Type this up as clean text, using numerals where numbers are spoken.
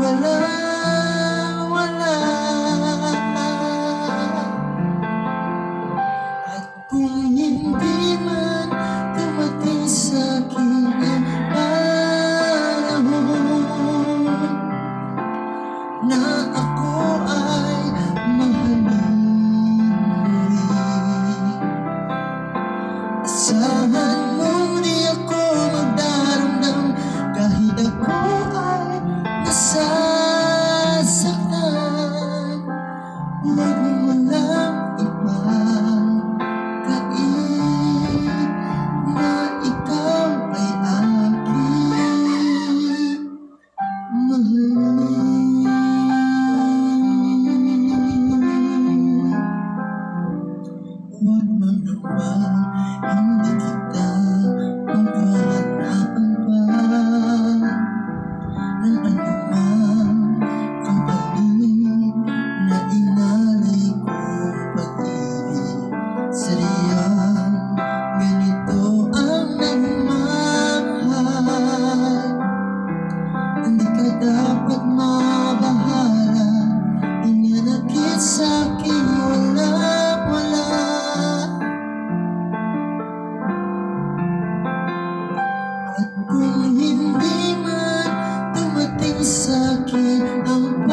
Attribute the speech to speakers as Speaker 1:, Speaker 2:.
Speaker 1: wala. At kung hindi man dumating sa'kin ang panahon na ako ay mahalin muli, asahan mong di ako magdaramdam kahit ako ay nasasaktan. Huwag mo walang ibang kaib na ikaw ay aking mahalin. Huwag man naman hindi kita maghahanapan pa ng anumang kapalit na inalay kong pag-ibig. Sadyang ganito ang nagmamahal. Hindi ka dapat mabahala, inanakit sa'kin wala. At kung hindi man dumating sa'kin ang